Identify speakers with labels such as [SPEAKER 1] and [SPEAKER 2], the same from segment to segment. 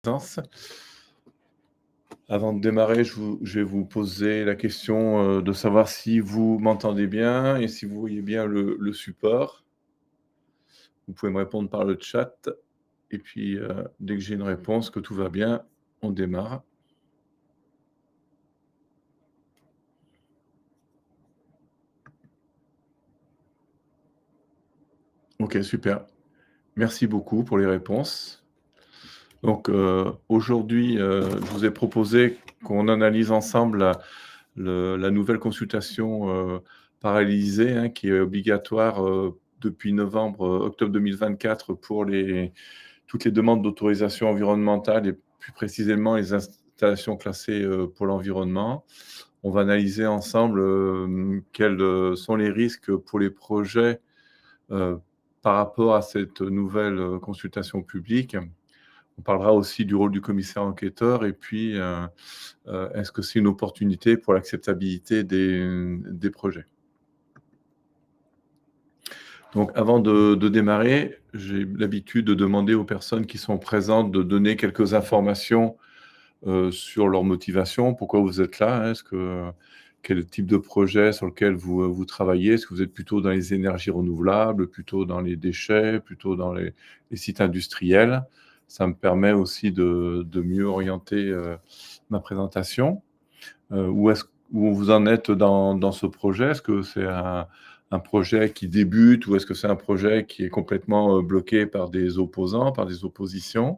[SPEAKER 1] présence. Avant de démarrer, je vais vous poser la question de savoir si vous m'entendez bien et si vous voyez bien le support. Vous pouvez me répondre par le chat et puis dès que j'ai une réponse, que tout va bien, on démarre. Ok, super. Merci beaucoup pour les réponses. Donc aujourd'hui, je vous ai proposé qu'on analyse ensemble la nouvelle consultation paralysée, hein, qui est obligatoire depuis octobre 2024 pour toutes les demandes d'autorisation environnementale et plus précisément les installations classées pour l'environnement. On va analyser ensemble quels sont les risques pour les projets euh, par rapport à cette nouvelle consultation publique. On parlera aussi du rôle du commissaire enquêteur et puis est-ce que c'est une opportunité pour l'acceptabilité des projets. Donc avant de démarrer, j'ai l'habitude de demander aux personnes qui sont présentes de donner quelques informations sur leur motivation, pourquoi vous êtes là, hein, quel type de projet sur lequel vous travaillez, est-ce que vous êtes plutôt dans les énergies renouvelables, plutôt dans les déchets, plutôt dans les sites industriels. Ça me permet aussi de mieux orienter ma présentation. Où vous en êtes dans ce projet? Est-ce que c'est un projet qui débute ou est-ce que c'est un projet qui est complètement bloqué par des opposants, par des oppositions?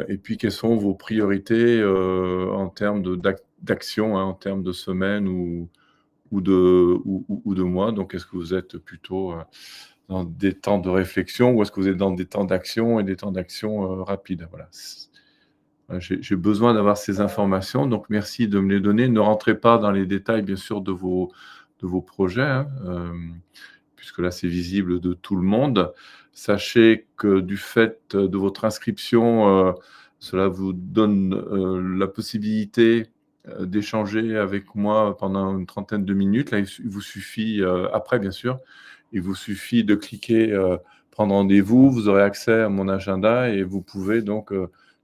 [SPEAKER 1] Et puis, quelles sont vos priorités en termes d'action, hein, en termes de semaines ou de mois? Donc, est-ce que vous êtes plutôt dans des temps de réflexion ou est-ce que vous êtes dans des temps d'action et des temps d'action rapides? Voilà. J'ai besoin d'avoir ces informations, donc merci de me les donner. Ne rentrez pas dans les détails, bien sûr, de vos projets, hein, puisque là, c'est visible de tout le monde. Sachez que du fait de votre inscription, cela vous donne la possibilité d'échanger avec moi pendant une trentaine de minutes. Là, il vous suffit, après, bien sûr, il vous suffit de cliquer prendre rendez-vous. Vous aurez accès à mon agenda et vous pouvez donc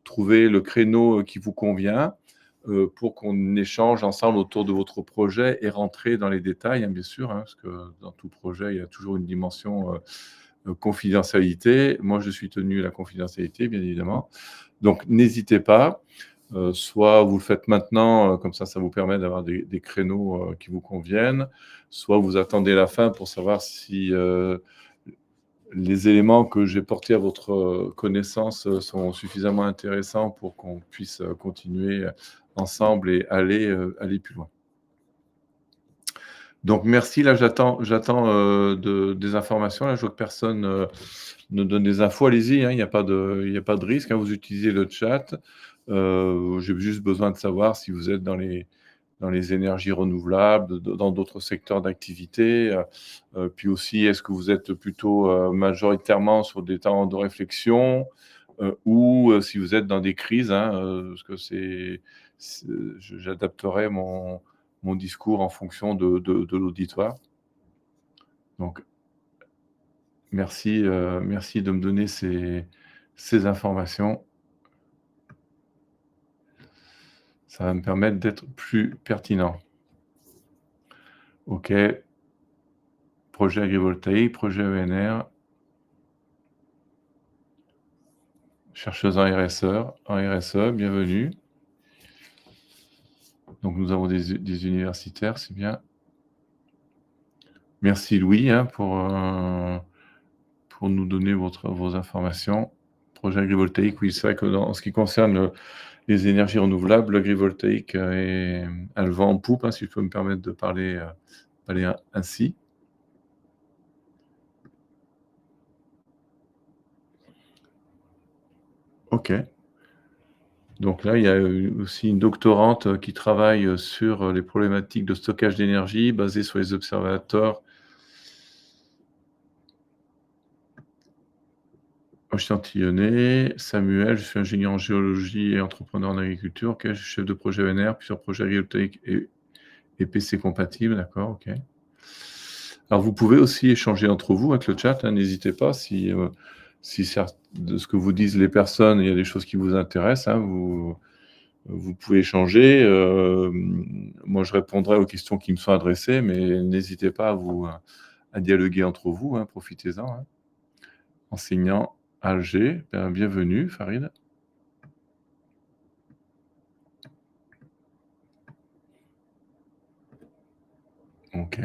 [SPEAKER 1] trouver le créneau qui vous convient pour qu'on échange ensemble autour de votre projet et rentrer dans les détails, hein, bien sûr, hein, parce que dans tout projet, il y a toujours une dimension confidentialité. Moi, je suis tenu à la confidentialité, bien évidemment. Donc, n'hésitez pas. Soit vous le faites maintenant, comme ça vous permet d'avoir des créneaux qui vous conviennent. Soit vous attendez la fin pour savoir si les éléments que j'ai portés à votre connaissance sont suffisamment intéressants pour qu'on puisse continuer ensemble et aller plus loin. Donc merci, là j'attends des informations. Là, je vois que personne ne donne des infos. Allez-y, hein, il n'y a pas de risque, hein, vous utilisez le chat. J'ai juste besoin de savoir si vous êtes dans les énergies renouvelables, dans d'autres secteurs d'activité. Puis aussi, est-ce que vous êtes plutôt majoritairement sur des temps de réflexion ou si vous êtes dans des crises, hein, parce que j'adapterai mon discours en fonction de l'auditoire. Donc, merci de me donner ces informations. Ça va me permettre d'être plus pertinent. OK. Projet agrivoltaïque, projet ENR. Chercheuse en RSE, bienvenue. Donc, nous avons des universitaires, c'est bien. Merci Louis, hein, pour nous donner vos informations. Projet agrivoltaïque, oui, c'est vrai que en ce qui concerne les énergies renouvelables, l'agrivoltaïque a le vent en poupe, hein, si je peux me permettre de parler ainsi. OK. Donc là, il y a aussi une doctorante qui travaille sur les problématiques de stockage d'énergie basées sur les observateurs échantillonnés. Samuel, je suis ingénieur en géologie et entrepreneur en agriculture. OK, je suis chef de projet ENR, plusieurs projets agrivoltaïques et PC compatibles. D'accord, OK. Alors, vous pouvez aussi échanger entre vous avec le chat, hein, n'hésitez pas si si de ce que vous disent les personnes, il y a des choses qui vous intéressent, hein, vous pouvez échanger. Moi, je répondrai aux questions qui me sont adressées, mais n'hésitez pas à dialoguer entre vous, hein, profitez-en. Hein. Enseignant Alger, bienvenue, Farid. Ok.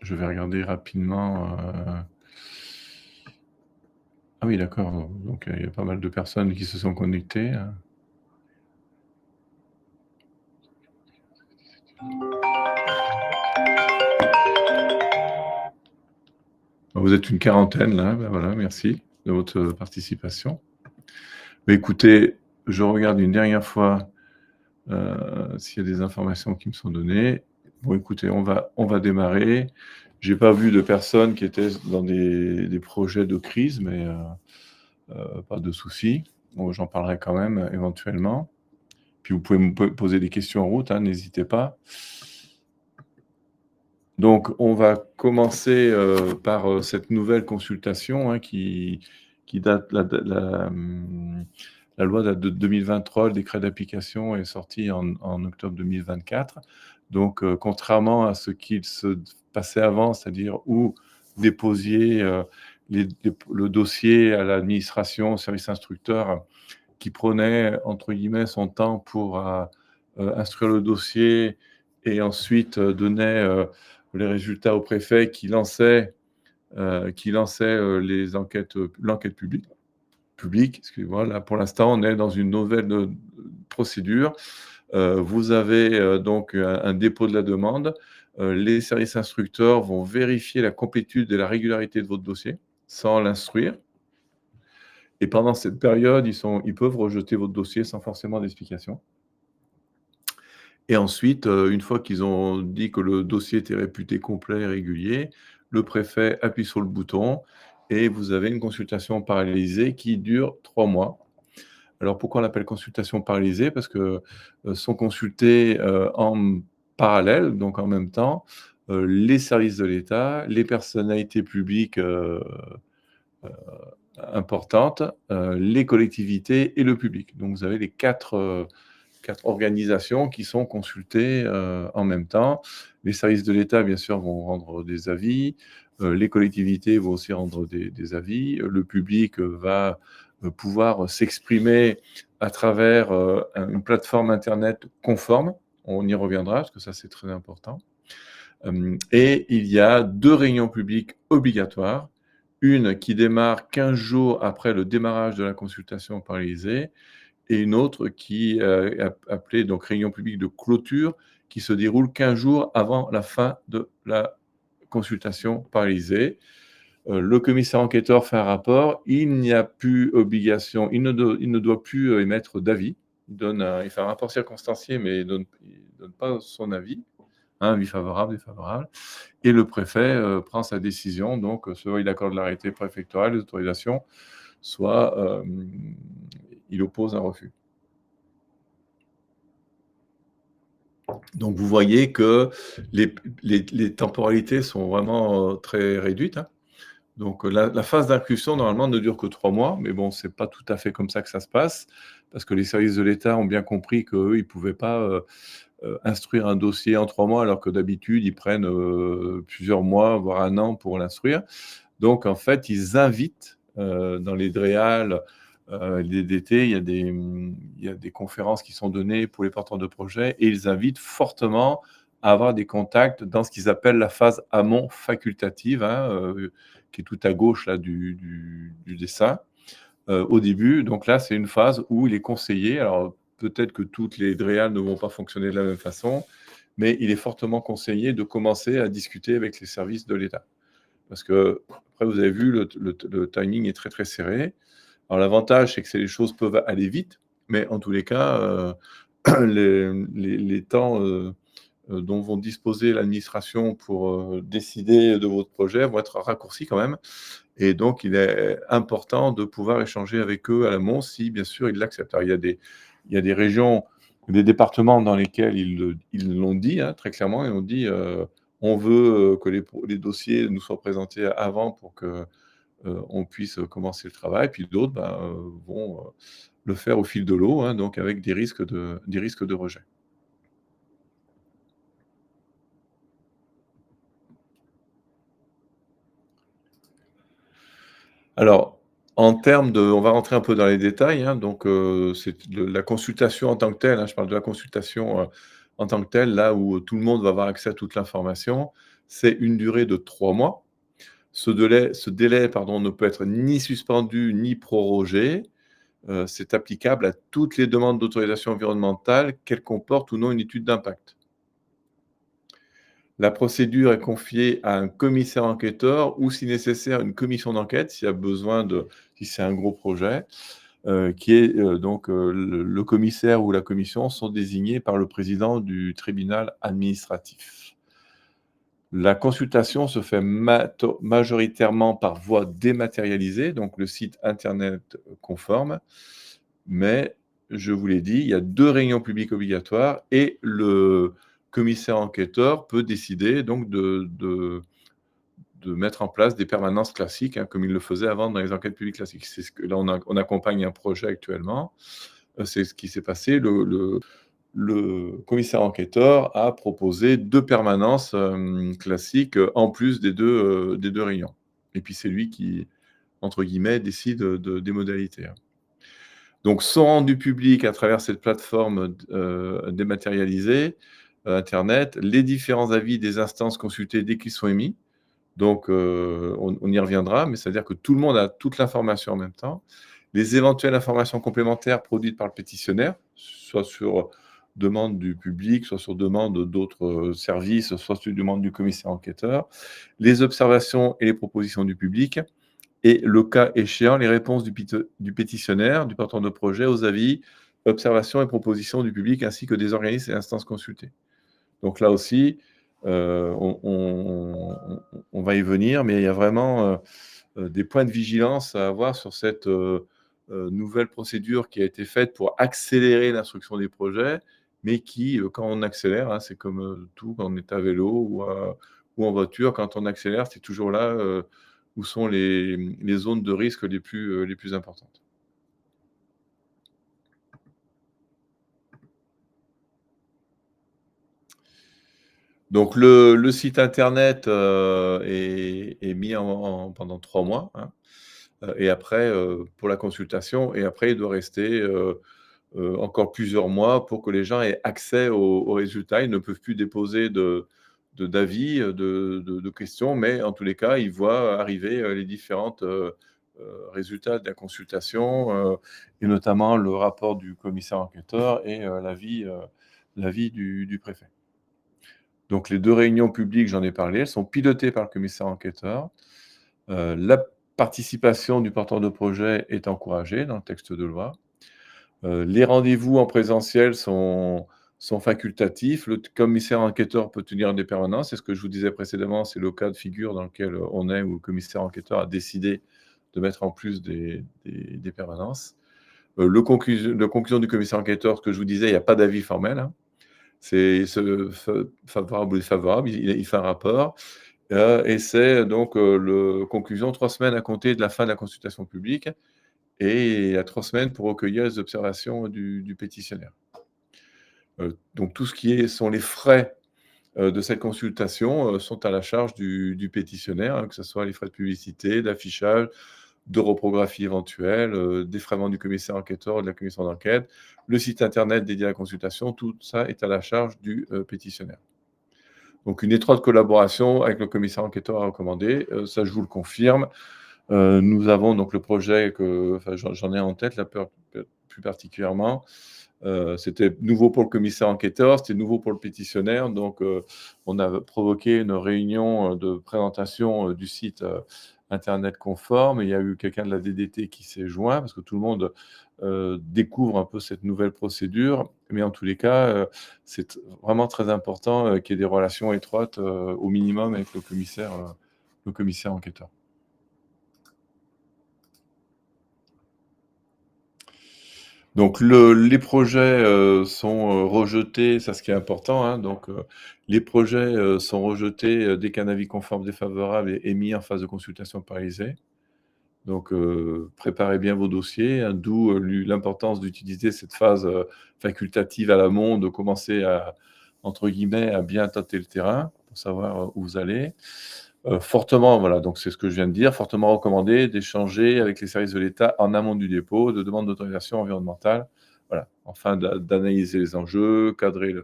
[SPEAKER 1] Je vais regarder rapidement. Ah oui, d'accord. Donc, il y a pas mal de personnes qui se sont connectées. Vous êtes une quarantaine, là. Ben voilà, merci de votre participation. Mais écoutez, je regarde une dernière fois s'il y a des informations qui me sont données. Bon, écoutez, on va démarrer. Je n'ai pas vu de personnes qui étaient dans des projets de crise, mais pas de souci. Bon, j'en parlerai quand même éventuellement. Puis vous pouvez me poser des questions en route, hein, n'hésitez pas. Donc, on va commencer par cette nouvelle consultation hein, qui date, la loi date de 2023, le décret d'application est sorti en octobre 2024. Donc, contrairement à ce qu'il se passait avant, c'est-à-dire où déposiez le dossier à l'administration, au service instructeur, qui prenait, entre guillemets, son temps pour instruire le dossier et ensuite donnait les résultats au préfet qui lançait les enquêtes, l'enquête publique. Excusez-moi, là, pour l'instant, on est dans une nouvelle procédure. Vous avez donc un dépôt de la demande. Les services instructeurs vont vérifier la complétude et la régularité de votre dossier sans l'instruire. Et pendant cette période, ils peuvent rejeter votre dossier sans forcément d'explication. Et ensuite, une fois qu'ils ont dit que le dossier était réputé complet et régulier, le préfet appuie sur le bouton et vous avez une consultation paralysée qui dure 3 mois. Alors pourquoi on l'appelle consultation paralysée? Parce que sont consultés en parallèle, donc en même temps, les services de l'État, les personnalités publiques importantes, les collectivités et le public. Donc vous avez les quatre organisations qui sont consultées en même temps. Les services de l'État, bien sûr, vont rendre des avis. Les collectivités vont aussi rendre des avis. Le public va pouvoir s'exprimer à travers une plateforme Internet conforme. On y reviendra, parce que ça, c'est très important. Et il y a 2 réunions publiques obligatoires. Une qui démarre 15 jours après le démarrage de la consultation paralysée et une autre qui est appelée donc réunion publique de clôture, qui se déroule 15 jours avant la fin de la consultation paralysée. Le commissaire enquêteur fait un rapport, il n'y a plus obligation, il ne doit plus émettre d'avis. Il fait un rapport circonstancié, mais il ne donne pas son avis, hein, avis favorable, défavorable. Et le préfet prend sa décision, donc soit il accorde l'arrêté préfectoral, les autorisations, soit il oppose un refus. Donc vous voyez que les temporalités sont vraiment très réduites. Hein. Donc la phase d'instruction, normalement, ne dure que 3 mois, mais bon, c'est pas tout à fait comme ça que ça se passe, parce que les services de l'État ont bien compris qu'eux, ils ne pouvaient pas instruire un dossier en 3 mois, alors que d'habitude, ils prennent plusieurs mois, voire 1 an pour l'instruire. Donc en fait, ils invitent dans les DREAL, les DDT, il y a des conférences qui sont données pour les porteurs de projets et ils invitent fortement à avoir des contacts dans ce qu'ils appellent la phase amont facultative, hein, qui est tout à gauche là, du dessin, au début. Donc là, c'est une phase où il est conseillé, alors peut-être que toutes les DREAL ne vont pas fonctionner de la même façon, mais il est fortement conseillé de commencer à discuter avec les services de l'État. Parce que, après, vous avez vu, le timing est très, très serré. Alors l'avantage, c'est que les choses peuvent aller vite, mais en tous les cas, les temps dont vont disposer l'administration pour décider de votre projet vont être raccourcis quand même. Et donc, il est important de pouvoir échanger avec eux à l'amont si, bien sûr, ils l'acceptent. Alors, il y a des régions, des départements dans lesquels ils l'ont dit, hein, très clairement, ils ont dit on veut que les dossiers nous soient présentés avant pour que on puisse commencer le travail. Puis d'autres vont le faire au fil de l'eau, hein, donc avec des risques de rejet. Alors, en termes de on va rentrer un peu dans les détails, hein, donc c'est la consultation en tant que telle, hein, je parle de la consultation, en tant que telle, là où tout le monde va avoir accès à toute l'information. C'est une durée de 3 mois. Ce délai, pardon, ne peut être ni suspendu ni prorogé. C'est applicable à toutes les demandes d'autorisation environnementale, qu'elles comportent ou non une étude d'impact. La procédure est confiée à un commissaire enquêteur ou, si nécessaire, une commission d'enquête, s'il y a besoin si c'est un gros projet, qui est donc le commissaire ou la commission sont désignés par le président du tribunal administratif. La consultation se fait majoritairement par voie dématérialisée, donc le site internet conforme, mais je vous l'ai dit, il y a 2 réunions publiques obligatoires et le commissaire enquêteur peut décider donc de mettre en place des permanences classiques, hein, comme il le faisait avant dans les enquêtes publiques classiques. C'est ce que là, on accompagne un projet actuellement, c'est ce qui s'est passé. Le commissaire enquêteur a proposé 2 permanences, classiques, en plus des 2 réunions. Et puis c'est lui qui, entre guillemets, «décide», des modalités, hein. Donc sont rendus publics à travers cette plateforme dématérialisée, internet, les différents avis des instances consultées dès qu'ils sont émis. Donc on y reviendra, mais c'est-à-dire que tout le monde a toute l'information en même temps. Les éventuelles informations complémentaires produites par le pétitionnaire, soit sur demande du public, soit sur demande d'autres, services, soit sur demande du commissaire enquêteur. Les observations et les propositions du public et, le cas échéant, les réponses du pétitionnaire, du porteur de projet aux avis, observations et propositions du public, ainsi que des organismes et instances consultées. Donc là aussi, on va y venir, mais il y a vraiment, des points de vigilance à avoir sur cette, nouvelle procédure qui a été faite pour accélérer l'instruction des projets, mais qui, quand on accélère, hein, c'est comme, tout, quand on est à vélo ou en voiture, quand on accélère, c'est toujours là, où sont les zones de risque les plus importantes. Donc le site internet, est mis pendant 3 mois, hein, et après, pour la consultation, et après il doit rester, encore plusieurs mois pour que les gens aient accès aux résultats. Ils ne peuvent plus déposer d'avis, de questions, mais en tous les cas, ils voient arriver, les différentes, résultats de la consultation, et notamment le rapport du commissaire enquêteur et l'avis du préfet. Donc les 2 réunions publiques, j'en ai parlé, elles sont pilotées par le commissaire enquêteur. La participation du porteur de projet est encouragée dans le texte de loi. Les rendez-vous en présentiel sont facultatifs. Le commissaire enquêteur peut tenir des permanences. C'est ce que je vous disais précédemment, c'est le cas de figure dans lequel on est, où le commissaire enquêteur a décidé de mettre en plus des permanences. La conclusion du commissaire enquêteur, ce que je vous disais, il n'y a pas d'avis formel, hein. C'est favorable ou défavorable, il fait un rapport, et c'est donc le conclusion 3 semaines à compter de la fin de la consultation publique, et à 3 semaines pour recueillir les observations du pétitionnaire. Donc tout ce qui sont les frais, de cette consultation, sont à la charge du pétitionnaire, hein, que ce soit les frais de publicité, d'affichage, de reprographie éventuelle, défraiement du commissaire enquêteur ou de la commission d'enquête, le site internet dédié à la consultation, tout ça est à la charge du pétitionnaire. Donc une étroite collaboration avec le commissaire enquêteur à recommander, ça je vous le confirme. Nous avons donc le projet enfin j'en ai en tête là plus particulièrement. C'était nouveau pour le commissaire enquêteur, c'était nouveau pour le pétitionnaire, donc on a provoqué une réunion, de présentation, du site, internet conforme, et il y a eu quelqu'un de la DDT qui s'est joint parce que tout le monde, découvre un peu cette nouvelle procédure. Mais en tous les cas, c'est vraiment très important, qu'il y ait des relations étroites, au minimum avec le commissaire enquêteur. Donc les projets, sont, rejetés, ça ce qui est important, hein, donc les projets, sont rejetés, dès qu'un avis conforme défavorable est émis en phase de consultation paralysée. Donc préparez bien vos dossiers, hein, d'où, l'importance d'utiliser cette phase, facultative à l'amont, de commencer à, entre guillemets, «à bien tâter le terrain» pour savoir, où vous allez. Fortement, voilà, donc c'est ce que je viens de dire, fortement recommandé d'échanger avec les services de l'État en amont du dépôt de demande d'autorisation environnementale. Voilà, afin d'analyser les enjeux, cadrer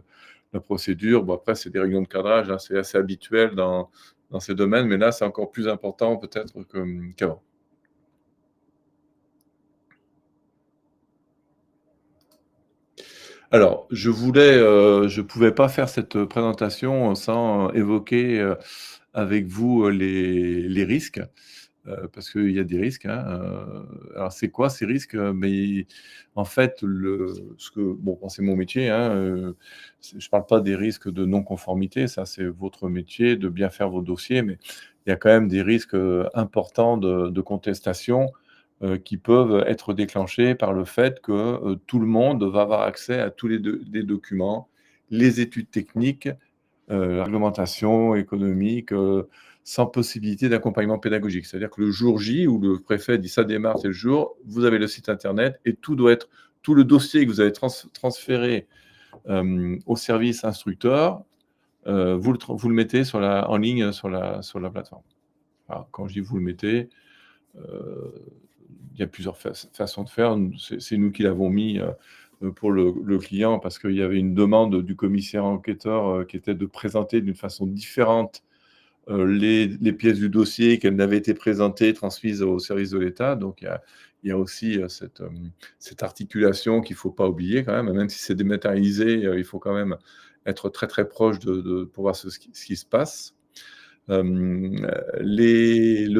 [SPEAKER 1] la procédure. Bon, après, c'est des réunions de cadrage, hein, c'est assez habituel dans ces domaines, mais là, c'est encore plus important peut-être qu'avant. Alors, je pouvais pas faire cette présentation sans évoquer, avec vous, les risques. Parce qu'il y a des risques, hein, alors c'est quoi ces risques? Mais en fait, bon, c'est mon métier, hein, je parle pas des risques de non-conformité, ça c'est votre métier de bien faire vos dossiers, mais il y a quand même des risques, importants de contestation, qui peuvent être déclenchés par le fait que, tout le monde va avoir accès à tous les documents, les études techniques, la réglementation économique, sans possibilité d'accompagnement pédagogique. C'est-à-dire que le jour J où le préfet dit: «Ça démarre tel jour», vous avez le site internet et tout le dossier que vous avez transféré, au service instructeur, vous le mettez en ligne sur la plateforme. Alors quand je dis: «Vous le mettez», heu, il y a plusieurs façons de faire. C'est nous qui l'avons mis, pour le client parce qu'il y avait une demande du commissaire enquêteur, qui était de présenter d'une façon différente, les pièces du dossier, qu'elles n'avaient été présentées, transmises au service de l'État. Donc il y a aussi, cette articulation qu'il ne faut pas oublier quand même si c'est dématérialisé, il faut quand même être très, très proche pour voir ce qui se passe. Le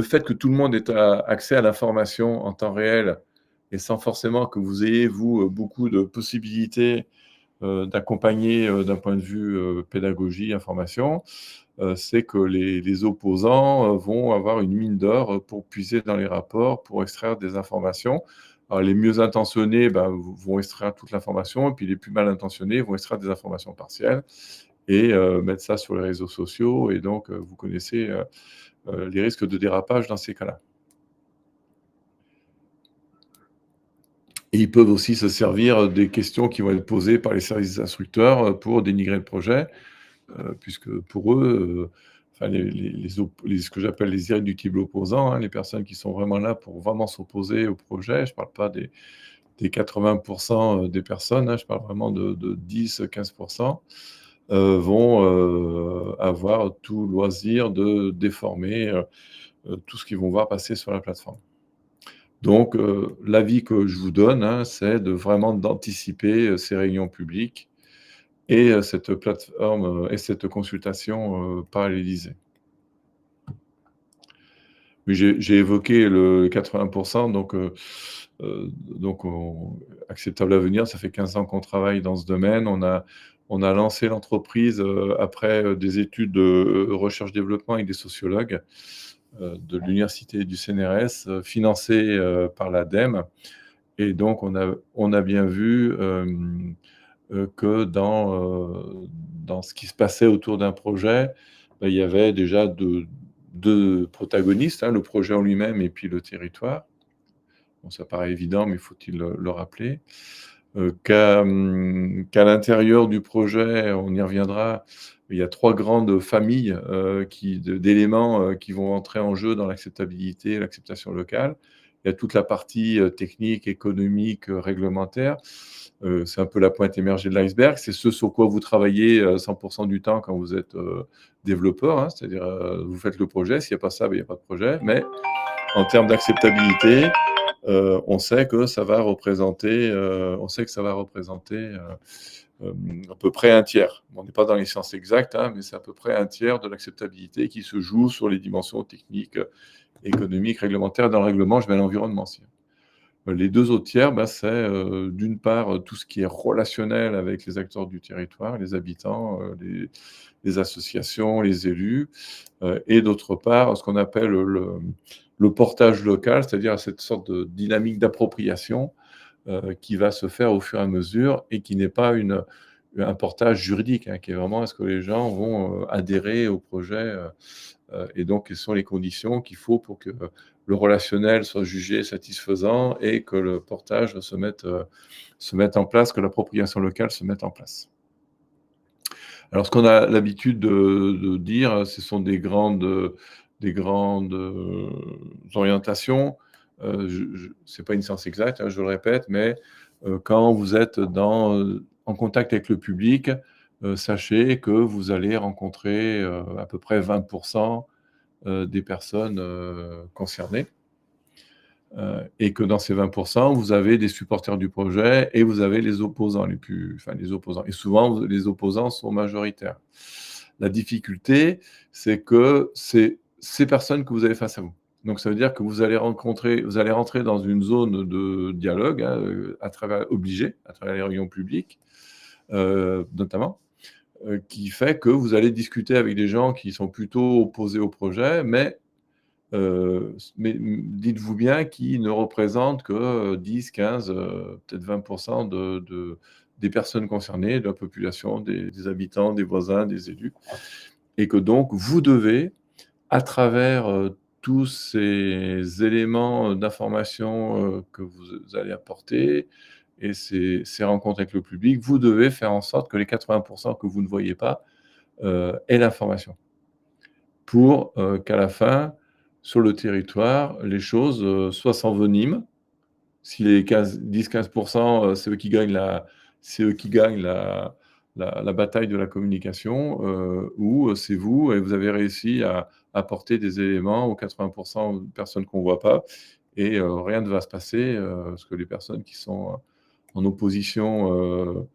[SPEAKER 1] fait que tout le monde ait accès à l'information en temps réel et sans forcément que vous ayez, vous, beaucoup de possibilités, d'accompagner, d'un point de vue, pédagogie, information, c'est que les opposants, vont avoir une mine d'or, pour puiser dans les rapports, pour extraire des informations. Alors les mieux intentionnés, ben, vont extraire toute l'information et puis les plus mal intentionnés vont extraire des informations partielles et mettre ça sur les réseaux sociaux et donc vous connaissez, les risques de dérapage dans ces cas-là. Et ils peuvent aussi se servir des questions qui vont être posées par les services instructeurs, pour dénigrer le projet, puisque pour eux, enfin ce que j'appelle les irréductibles opposants, hein, les personnes qui sont vraiment là pour vraiment s'opposer au projet. Je ne parle pas des 80 des personnes, hein, je parle vraiment de 10-15 vont, avoir tout loisir de déformer, tout ce qu'ils vont voir passer sur la plateforme. Donc l'avis que je vous donne, hein, c'est vraiment d'anticiper, ces réunions publiques et cette plateforme, et cette consultation, parallélisée. Oui, j'ai évoqué le 80 donc acceptable à venir, ça fait 15 ans qu'on travaille dans ce domaine. On a lancé l'entreprise, après, des études de, recherche-développement avec des sociologues, de l'université du CNRS, financées, par l'ADEME et donc on a bien vu, que dans ce qui se passait autour d'un projet, bah, il y avait déjà 2 protagonistes, hein, le projet en lui-même et puis le territoire. Bon, ça paraît évident, mais faut-il le rappeler? Qu'à l'intérieur du projet, on y reviendra, il y a 3 grandes familles, d'éléments, qui vont entrer en jeu dans l'acceptabilité et l'acceptation locale. Il y a toute la partie, technique, économique, réglementaire. C'est un peu la pointe émergée de l'iceberg. C'est ce sur quoi vous travaillez, 100 du temps quand vous êtes, développeur, hein. C'est-à-dire, vous faites le projet, s'il n'y a pas ça, ben, il n'y a pas de projet. Mais en termes d'acceptabilité, on sait que ça va représenter, à peu près un tiers. On n'est pas dans les sciences exactes, hein, mais c'est à peu près un tiers de l'acceptabilité qui se joue sur les dimensions techniques, économiques, réglementaires. Dans le règlement, je mets l'environnement aussi. Les 2 autres tiers, bah, c'est, d'une part, tout ce qui est relationnel avec les acteurs du territoire, les habitants, les associations, les élus, et d'autre part, ce qu'on appelle le portage local, c'est-à-dire cette sorte de dynamique d'appropriation, qui va se faire au fur et à mesure et qui n'est pas un portage juridique, hein, qui est vraiment est-ce que les gens vont adhérer au projet et donc quelles sont les conditions qu'il faut pour que le relationnel soit jugé satisfaisant et que le portage se mette en place, que l'appropriation locale se mette en place. Alors ce qu'on a l'habitude de dire, ce sont des grandes orientations. C'est pas une science exacte, hein, je le répète, mais quand vous êtes en contact avec le public, sachez que vous allez rencontrer, à peu près 20 des personnes, concernées. Et que dans ces 20 vous avez des supporters du projet et vous avez les opposants les opposants et souvent les opposants sont majoritaires. La difficulté, c'est que c'est ces personnes que vous avez face à vous. Donc ça veut dire que vous allez rentrer dans une zone de dialogue, hein, à travers les réunions publiques, notamment, qui fait que vous allez discuter avec des gens qui sont plutôt opposés au projet, mais dites-vous bien qu'ils ne représentent que, 10-15, peut-être 20 des personnes concernées, de la population, des habitants, des voisins, des élus et que donc vous devez, à travers, tous ces éléments, d'information, que vous allez apporter et ces rencontres avec le public, vous devez faire en sorte que les 80 que vous ne voyez pas, aient l'information pour, qu'à la fin, sur le territoire, les choses, soit s'enveniment. Si les 10-15 c'est eux qui gagnent la bataille de la communication, ou c'est vous et vous avez réussi à apporter des éléments aux 80 de personnes qu'on ne voit pas et rien ne va se passer, parce que les personnes qui sont en opposition,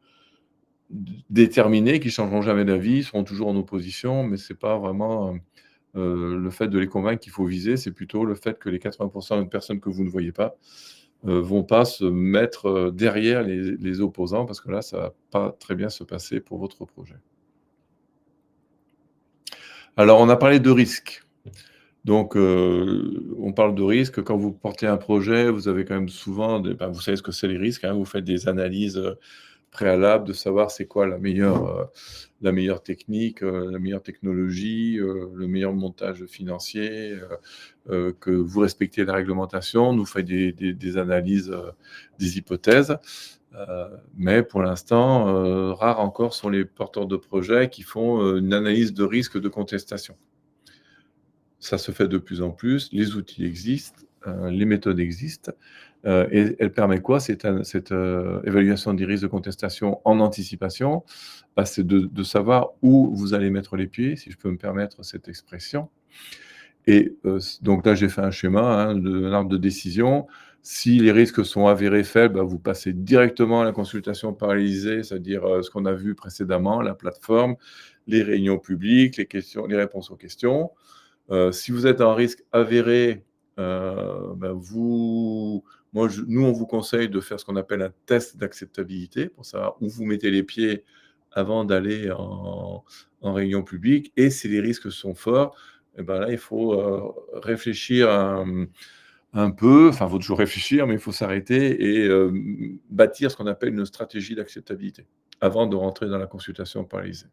[SPEAKER 1] déterminées, qui ne changeront jamais d'avis, seront toujours en opposition, mais c'est pas vraiment, le fait de les convaincre qu'il faut viser, c'est plutôt le fait que les 80 de personnes que vous ne voyez pas, vont pas se mettre, derrière les opposants parce que là, ça va pas très bien se passer pour votre projet. Alors on a parlé de risques. Donc, on parle de risques quand vous portez un projet, vous avez quand même souvent vous savez ce que c'est les risques, hein, vous faites des analyses, préalables de savoir c'est quoi la meilleure technique, la meilleure technologie, le meilleur montage financier, que vous respectez la réglementation, nous fait des analyses, des hypothèses. Mais pour l'instant, rares encore sont les porteurs de projets qui font, une analyse de risque de contestation. Ça se fait de plus en plus, les outils existent, les méthodes existent, et elle permet quoi? Cette évaluation des risques de contestation en anticipation, c'est de savoir où vous allez mettre les pieds, si je peux me permettre cette expression et donc là, j'ai fait un schéma, hein, un arbre de décision. Si les risques sont avérés faibles, vous passez directement à la consultation paralysée, c'est-à-dire, ce qu'on a vu précédemment, la plateforme, les réunions publiques, les réponses aux questions. Si vous êtes à un risque avéré, nous, on vous conseille de faire ce qu'on appelle un test d'acceptabilité pour savoir où vous mettez les pieds avant d'aller en réunion publique et si les risques sont forts, là, il faut, réfléchir un peu, enfin, il faut toujours réfléchir, mais il faut s'arrêter et bâtir ce qu'on appelle une stratégie d'acceptabilité avant de rentrer dans la consultation paralysée.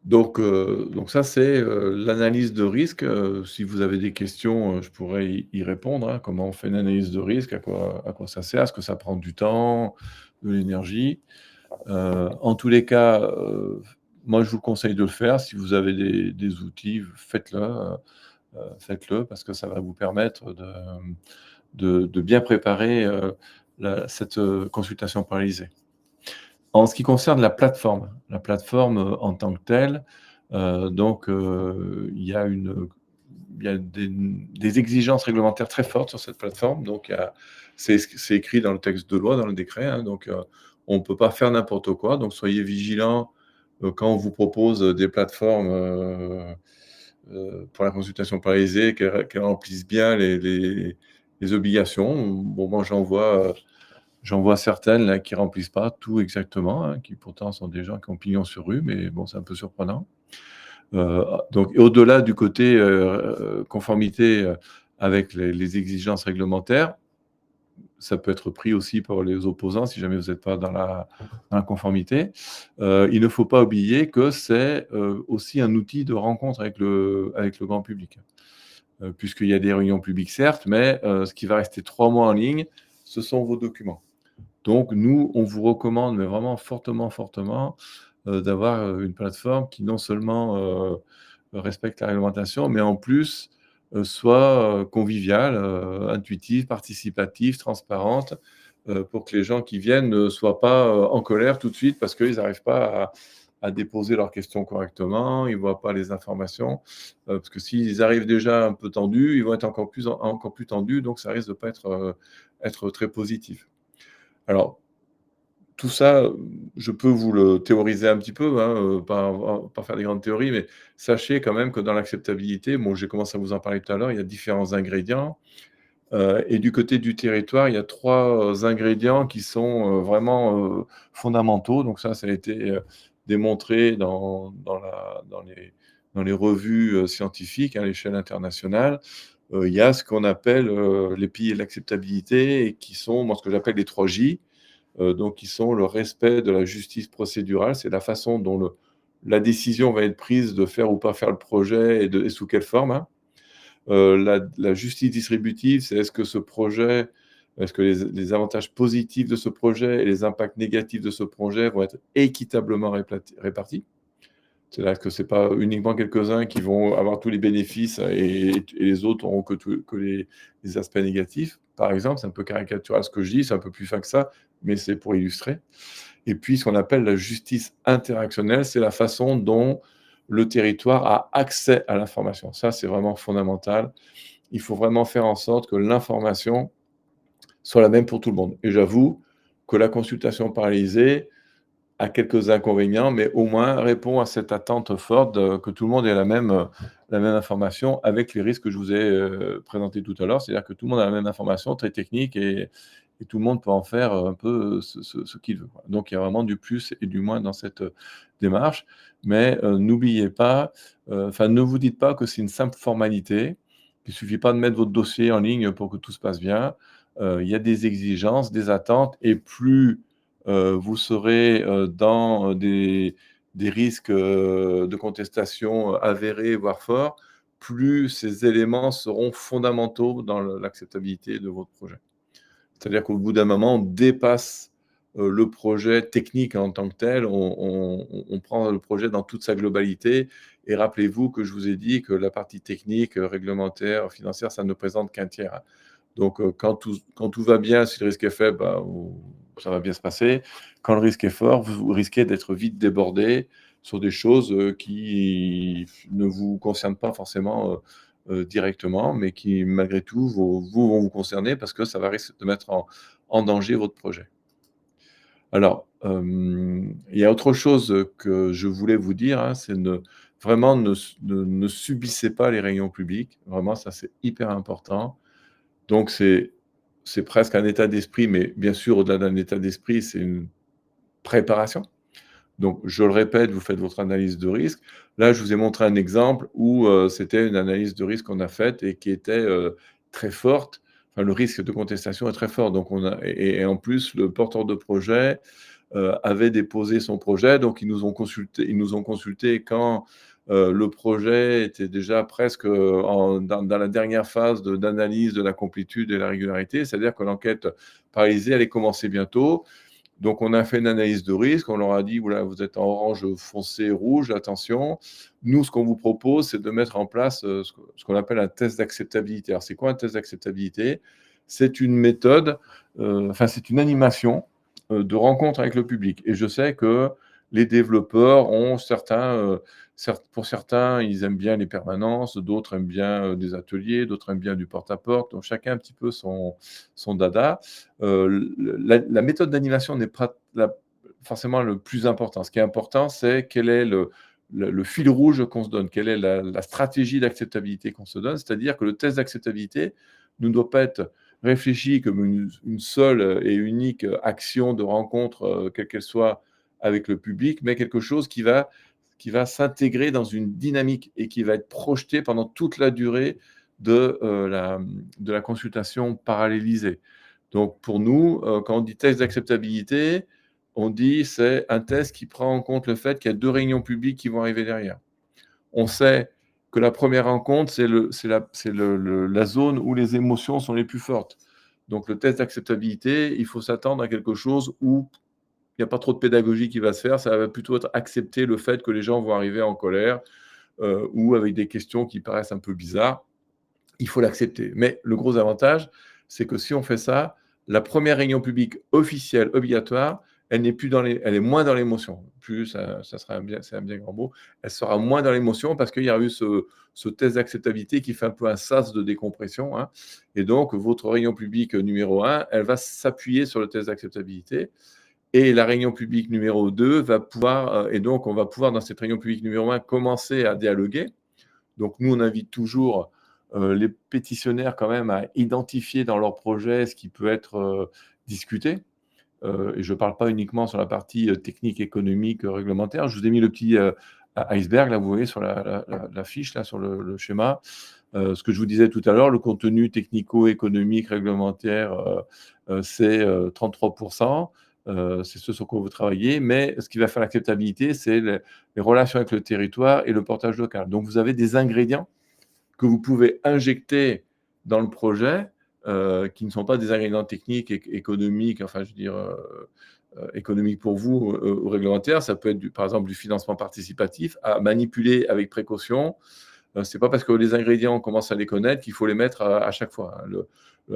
[SPEAKER 1] Donc ça, c'est, l'analyse de risque, si vous avez des questions, je pourrais y répondre, hein. Comment on fait une analyse de risque? À quoi ça sert? Est-ce que ça prend du temps, de l'énergie? En tous les cas, moi, je vous conseille de le faire. Si vous avez des outils, faites-le parce que ça va vous permettre de bien préparer, cette, consultation paralysée. En ce qui concerne la plateforme, en tant que telle, donc il y a des exigences réglementaires très fortes sur cette plateforme. Donc c'est écrit dans le texte de loi, dans le décret, hein, donc on ne peut pas faire n'importe quoi. Donc soyez vigilants, quand on vous propose, des plateformes, pour la consultation paralysée, qu'elles remplissent bien les obligations. Bon, moi J'en vois certaines là qui remplissent pas tout exactement, hein, qui pourtant sont des gens qui ont pignon sur rue, mais bon, c'est un peu surprenant. Donc au-delà du côté, conformité, avec les exigences réglementaires, ça peut être pris aussi par les opposants si jamais vous n'êtes pas dans la conformité. Il ne faut pas oublier que c'est, aussi un outil de rencontre avec le grand public. Puisqu'il y a des réunions publiques certes, mais ce qui va rester 3 mois en ligne, ce sont vos documents. Donc nous, on vous recommande, mais vraiment fortement, fortement, d'avoir, une plateforme qui non seulement, respecte la réglementation, mais en plus, soit, conviviale, intuitive, participative, transparente, pour que les gens qui viennent ne soient pas, en colère tout de suite parce qu'ils n'arrivent pas à déposer leurs questions correctement, ils ne voient pas les informations, parce que s'ils arrivent déjà un peu tendus, ils vont être encore plus tendus, donc ça risque de pas être très positif. Alors tout ça, je peux vous le théoriser un petit peu, hein, pas faire des grandes théories, mais sachez quand même que dans l'acceptabilité, bon, j'ai commencé à vous en parler tout à l'heure, il y a différents ingrédients, et du côté du territoire, il y a 3 ingrédients qui sont, vraiment, fondamentaux. Donc ça a été, démontré dans les revues, scientifiques à l'échelle internationale. Il y a ce qu'on appelle, les piliers de l'acceptabilité et qui sont, moi, ce que j'appelle les 3 J. Donc qui sont le respect de la justice procédurale, c'est la façon dont la décision va être prise de faire ou pas faire le projet et sous quelle forme, hein. La justice distributive, c'est est-ce que les avantages positifs de ce projet et les impacts négatifs de ce projet vont être équitablement répartis? C'est-à-dire que c'est pas uniquement quelques-uns qui vont avoir tous les bénéfices et les autres auront que les aspects négatifs. Par exemple, c'est un peu caricatural ce que je dis, c'est un peu plus fin que ça, mais c'est pour illustrer. Et puis ce qu'on appelle la justice interactionnelle, c'est la façon dont le territoire a accès à l'information. Ça, c'est vraiment fondamental. Il faut vraiment faire en sorte que l'information soit la même pour tout le monde. Et j'avoue que la consultation paralysée, a quelques inconvénients, mais au moins répond à cette attente forte que tout le monde ait la même information avec les risques que je vous ai présentés tout à l'heure. C'est-à-dire que tout le monde a la même information, très technique, et tout le monde peut en faire un peu ce qu'il veut. Donc il y a vraiment du plus et du moins dans cette démarche. Mais n'oubliez pas, enfin ne vous dites pas que c'est une simple formalité. Il ne suffit pas de mettre votre dossier en ligne pour que tout se passe bien. Il y a des exigences, des attentes, et plus vous serez, dans des risques, de contestation avérés, voire forts, plus ces éléments seront fondamentaux dans l'acceptabilité de votre projet. C'est-à-dire qu'au bout d'un moment, on dépasse, le projet technique en tant que tel, on prend le projet dans toute sa globalité, et rappelez-vous que je vous ai dit que la partie technique, réglementaire, financière, ça ne présente qu'un tiers, hein. Donc, quand tout va bien, si le risque est faible, bah, ça va bien se passer. Quand le risque est fort, vous risquez d'être vite débordé sur des choses, qui ne vous concernent pas forcément, directement, mais qui malgré tout vont vous concerner parce que ça va risquer de mettre en danger votre projet. Alors, il y a autre chose, que je voulais vous dire, hein, c'est vraiment ne subissez pas les réunions publiques. Vraiment, ça, c'est hyper important. Donc c'est presque un état d'esprit, mais bien sûr, au-delà d'un état d'esprit, c'est une préparation. Donc je le répète, vous faites votre analyse de risque. Là, je vous ai montré un exemple où, c'était une analyse de risque qu'on a faite et qui était, très forte. Enfin, le risque de contestation est très fort. Donc on a et en plus, le porteur de projet, avait déposé son projet, donc ils nous ont consultés quand, le projet était déjà presque, dans la dernière phase d'analyse de la complétude et la régularité. C'est-à-dire que l'enquête paralysée allait commencer bientôt. Donc on a fait une analyse de risque, on leur a dit: «Voilà, vous êtes en orange foncé, rouge, attention. Nous, ce qu'on vous propose, c'est de mettre en place, ce qu'on appelle un test d'acceptabilité». Alors c'est quoi un test d'acceptabilité? C'est une méthode, enfin c'est une animation, de rencontre avec le public, et je sais que les développeurs ont pour certains, ils aiment bien les permanences, d'autres aiment bien, des ateliers, d'autres aiment bien du porte-à-porte, donc chacun un petit peu son dada. La méthode d'animation n'est pas forcément le plus important. Ce qui est important, c'est quel est le fil rouge qu'on se donne, quelle est la stratégie d'acceptabilité qu'on se donne. C'est-à-dire que le test d'acceptabilité ne doit pas être réfléchi comme une seule et unique action de rencontre, quelle qu'elle soit, avec le public, mais quelque chose qui va s'intégrer dans une dynamique et qui va être projeté pendant toute la durée de la consultation parallélisée. Donc pour nous, quand on dit test d'acceptabilité, on dit c'est un test qui prend en compte le fait qu'il y a 2 réunions publiques qui vont arriver derrière. On sait que la première rencontre, c'est la zone où les émotions sont les plus fortes. Donc le test d'acceptabilité, il faut s'attendre à quelque chose où il n'y a pas trop de pédagogie qui va se faire, ça va plutôt être accepter le fait que les gens vont arriver en colère, ou avec des questions qui paraissent un peu bizarres. Il faut l'accepter. Mais le gros avantage, c'est que si on fait ça, la première réunion publique officielle, obligatoire, elle est moins dans l'émotion. Plus, ça sera c'est un bien grand mot, elle sera moins dans l'émotion parce qu'il y a eu ce test d'acceptabilité qui fait un peu un sas de décompression, hein. Et donc, votre réunion publique numéro 1, elle va s'appuyer sur le test d'acceptabilité. Et la réunion publique numéro 2 va pouvoir, et donc on va pouvoir, dans cette réunion publique numéro 1, commencer à dialoguer. Donc nous, on invite toujours les pétitionnaires quand même à identifier dans leur projet ce qui peut être discuté. Et je ne parle pas uniquement sur la partie technique, économique, réglementaire. Je vous ai mis le petit iceberg, là, vous voyez, sur la fiche, là, sur le schéma. Ce que je vous disais tout à l'heure, le contenu technico-économique, réglementaire, c'est 33%. C'est ce sur quoi vous travaillez, mais ce qui va faire l'acceptabilité, c'est les relations avec le territoire et le portage local. Donc, vous avez des ingrédients que vous pouvez injecter dans le projet, qui ne sont pas des ingrédients techniques, économiques, enfin, je veux dire, économiques pour vous ou réglementaires. Ça peut être, par exemple, du financement participatif à manipuler avec précaution. C'est pas parce que les ingrédients, on commence à les connaître qu'il faut les mettre à chaque fois, hein.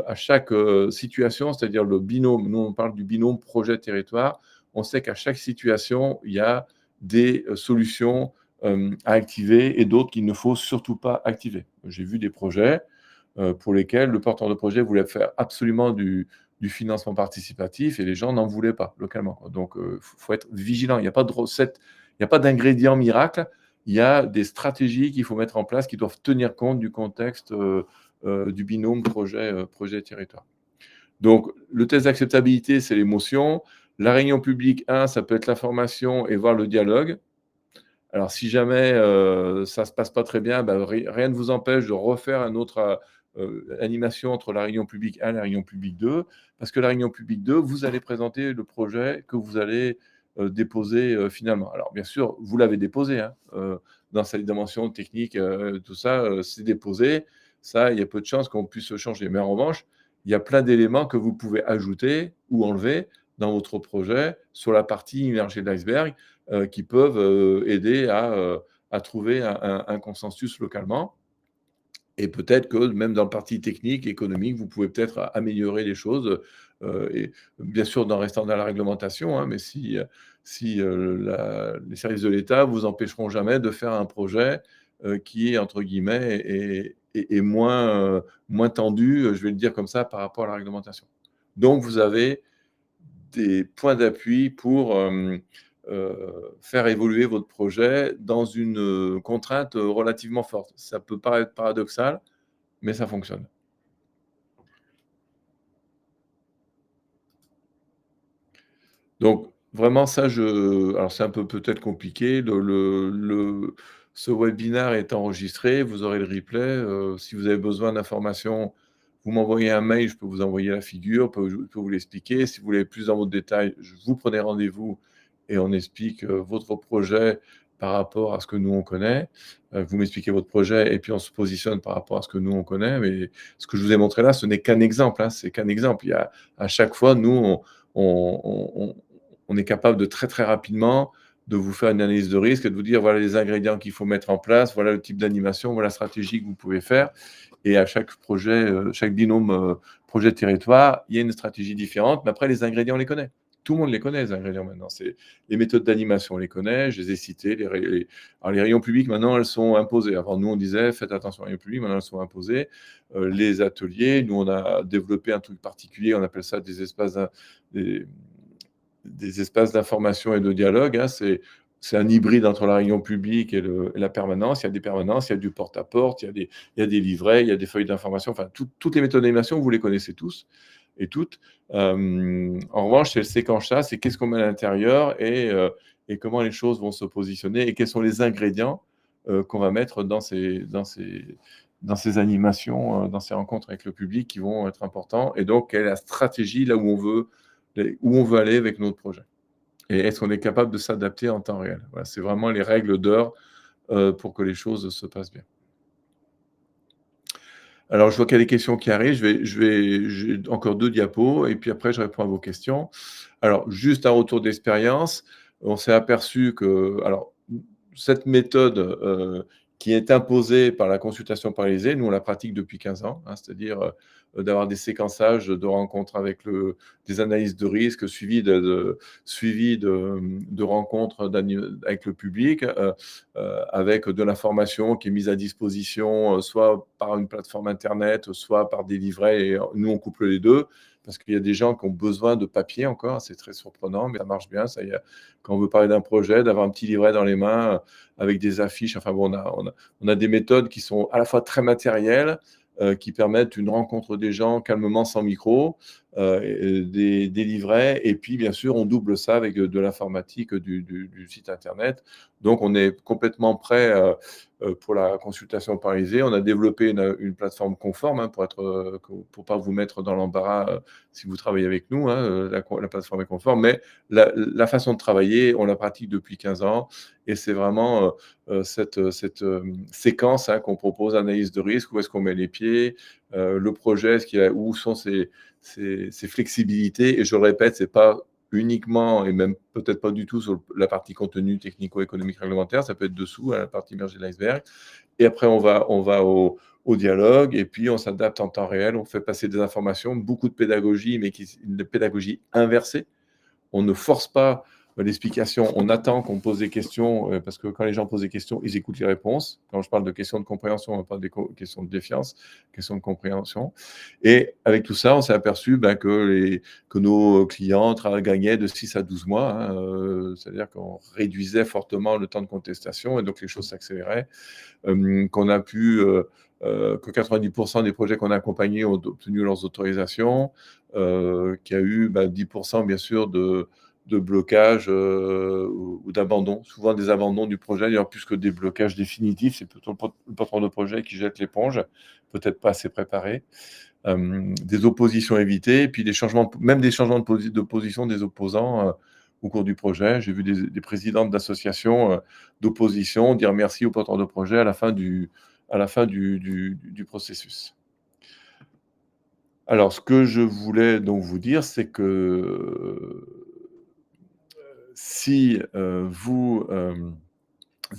[SPEAKER 1] À chaque situation, c'est-à-dire le binôme, nous on parle du binôme projet-territoire, on sait qu'à chaque situation, il y a des solutions à activer et d'autres qu'il ne faut surtout pas activer. J'ai vu des projets pour lesquels le porteur de projet voulait faire absolument du financement participatif et les gens n'en voulaient pas localement. Donc, il faut être vigilant. Il n'y a pas de recette, il n'y a pas d'ingrédient miracle. Il y a des stratégies qu'il faut mettre en place qui doivent tenir compte du contexte du binôme projet-territoire. Donc, le test d'acceptabilité, c'est l'émotion. La réunion publique 1, ça peut être la formation et voir le dialogue. Alors, si jamais ça ne se passe pas très bien, bah, rien ne vous empêche de refaire une autre animation entre la réunion publique 1 et la réunion publique 2, parce que la réunion publique 2, vous allez présenter le projet que vous allez déposer finalement. Alors, bien sûr, vous l'avez déposé, hein, dans sa dimension technique, tout ça, c'est déposé. Ça, il y a peu de chances qu'on puisse changer. Mais en revanche, il y a plein d'éléments que vous pouvez ajouter ou enlever dans votre projet sur la partie immergée de l'iceberg, qui peuvent aider à trouver un consensus localement. Et peut-être que même dans le parti technique, économique, vous pouvez peut-être améliorer les choses, et bien sûr, en restant dans la réglementation, hein, mais si les services de l'État vous empêcheront jamais de faire un projet qui est, entre guillemets, est moins tendu, je vais le dire comme ça, par rapport à la réglementation. Donc, vous avez des points d'appui pour faire évoluer votre projet dans une contrainte relativement forte. Ça peut paraître paradoxal, mais ça fonctionne. Donc vraiment ça, alors c'est un peu peut-être compliqué, ce webinaire est enregistré, vous aurez le replay, si vous avez besoin d'informations, vous m'envoyez un mail, je peux vous envoyer la figure, je peux vous l'expliquer. Si vous voulez plus dans votre détail, vous prenez rendez-vous et on explique votre projet par rapport à ce que nous on connaît. Vous m'expliquez votre projet et puis on se positionne par rapport à ce que nous on connaît. Mais ce que je vous ai montré là, ce n'est qu'un exemple, hein, c'est qu'un exemple. Il y a à chaque fois, nous, on est capable de très, très rapidement de vous faire une analyse de risque et de vous dire, voilà les ingrédients qu'il faut mettre en place, voilà le type d'animation, voilà la stratégie que vous pouvez faire. Et à chaque projet, chaque binôme projet territoire, il y a une stratégie différente. Mais après, les ingrédients, on les connaît. Tout le monde les connaît, les ingrédients maintenant. C'est les méthodes d'animation, on les connaît. Je les ai citées. Alors, les rayons publics, maintenant, elles sont imposées. Avant, nous, on disait, faites attention aux rayons publics. Maintenant, elles sont imposées. Les ateliers, nous, on a développé un truc particulier. On appelle ça des espaces d'information et de dialogue, hein. C'est c'est un hybride entre la réunion publique et la permanence. Il y a des permanences, il y a du porte-à-porte, il y a des livrets, il y a des feuilles d'information, enfin, toutes les méthodes d'animation, vous les connaissez tous et toutes. En revanche, c'est le séquençage, c'est qu'est-ce qu'on met à l'intérieur et comment les choses vont se positionner et quels sont les ingrédients qu'on va mettre dans ces animations, dans ces rencontres avec le public qui vont être importants. Et donc, quelle est la stratégie là où on veut aller avec notre projet? Et est-ce qu'on est capable de s'adapter en temps réel? Voilà, c'est vraiment les règles d'or pour que les choses se passent bien. Alors, je vois qu'il y a des questions qui arrivent. J'ai encore 2 diapos et puis après je réponds à vos questions. Alors, juste un retour d'expérience. On s'est aperçu que alors, cette méthode, qui est imposée par la consultation paralysée, nous on la pratique depuis 15 ans, hein, c'est-à-dire, d'avoir des séquençages de rencontres avec des analyses de risques suivies de rencontres avec le public, avec de l'information qui est mise à disposition, soit par une plateforme internet, soit par des livrets et nous on couple les 2 parce qu'il y a des gens qui ont besoin de papier encore, c'est très surprenant, mais ça marche bien. Ça y est, quand on veut parler d'un projet, d'avoir un petit livret dans les mains avec des affiches. Enfin bon, on a des méthodes qui sont à la fois très matérielles, qui permettent une rencontre des gens calmement sans micro, des livrets, et puis bien sûr, on double ça avec de l'informatique du site internet. Donc, on est complètement prêt pour la consultation paralysée. On a développé une plateforme conforme hein, pour pas vous mettre dans l'embarras si vous travaillez avec nous. Hein, la plateforme est conforme, mais la façon de travailler, on la pratique depuis 15 ans et c'est vraiment cette séquence hein, qu'on propose, analyse de risque, où est-ce qu'on met les pieds, le projet, où sont ses flexibilités. Et je le répète, c'est pas uniquement et même peut-être pas du tout sur la partie contenu technico-économique réglementaire, ça peut être dessous, à la partie immergée de l'iceberg. Et après, on va au dialogue et puis on s'adapte en temps réel, on fait passer des informations, beaucoup de pédagogie, mais une pédagogie inversée. On ne force pas l'explication, on attend qu'on pose des questions, parce que quand les gens posent des questions, ils écoutent les réponses. Quand je parle de questions de compréhension, on parle des questions de défiance, questions de compréhension. Et avec tout ça, on s'est aperçu que nos clients gagnaient de 6 à 12 mois, hein, c'est-à-dire qu'on réduisait fortement le temps de contestation et donc les choses s'accéléraient. Qu'on a pu, que 90% des projets qu'on a accompagnés ont obtenu leurs autorisations, qu'il y a eu 10% bien sûr de blocage ou d'abandon, souvent des abandons du projet, d'ailleurs plus que des blocages définitifs, c'est plutôt le patron de projet qui jette l'éponge, peut-être pas assez préparé. Des oppositions évitées, et puis même des changements de position des opposants au cours du projet. J'ai vu des présidentes d'associations d'opposition dire merci au porteur de projet à la fin du processus. Alors, ce que je voulais donc vous dire, c'est que si vous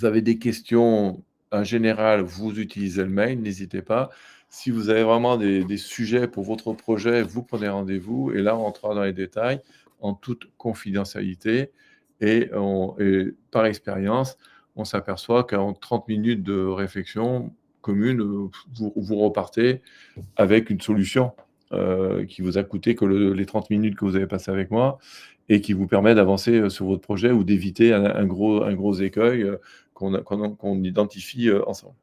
[SPEAKER 1] avez des questions, en général, vous utilisez le mail, n'hésitez pas. Si vous avez vraiment des sujets pour votre projet, vous prenez rendez-vous et là, on rentrera dans les détails en toute confidentialité et par expérience, on s'aperçoit qu'en 30 minutes de réflexion commune, vous repartez avec une solution, qui vous a coûté que les 30 minutes que vous avez passées avec moi et qui vous permet d'avancer, sur votre projet ou d'éviter un gros écueil, qu'on identifie, ensemble.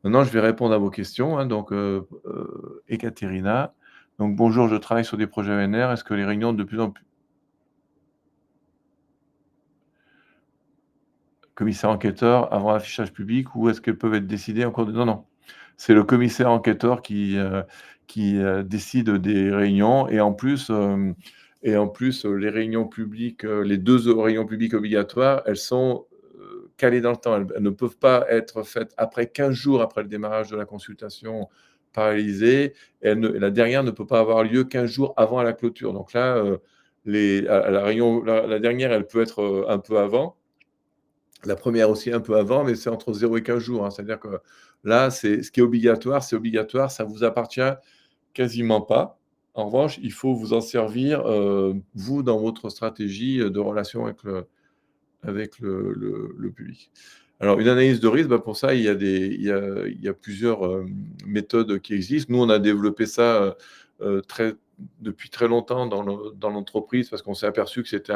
[SPEAKER 1] Maintenant, je vais répondre à vos questions, hein, donc Ekaterina. Donc: «Bonjour, je travaille sur des projets ENR. Est-ce que les réunions de plus en plus commissaire enquêteur avant l'affichage public ou est-ce qu'elles peuvent être décidées en cours de» non, non, c'est le commissaire enquêteur qui décide des réunions et en plus, les réunions publiques, les 2 réunions publiques obligatoires, elles sont, calées dans le temps. Elles ne peuvent pas être faites après 15 jours après le démarrage de la consultation paralysée et la dernière ne peut pas avoir lieu 15 jours avant la clôture. Donc là, la réunion la dernière, elle peut être, un peu avant. La première aussi un peu avant, mais c'est entre 0 et 15 jours, hein. C'est-à-dire que là, c'est ce qui est obligatoire, c'est obligatoire, ça vous appartient quasiment pas. En revanche, il faut vous en servir, vous, dans votre stratégie, de relation avec le public. Alors une analyse de risque, pour ça, il y a plusieurs, méthodes qui existent. Nous, on a développé ça, depuis très longtemps dans l'entreprise parce qu'on s'est aperçu que c'était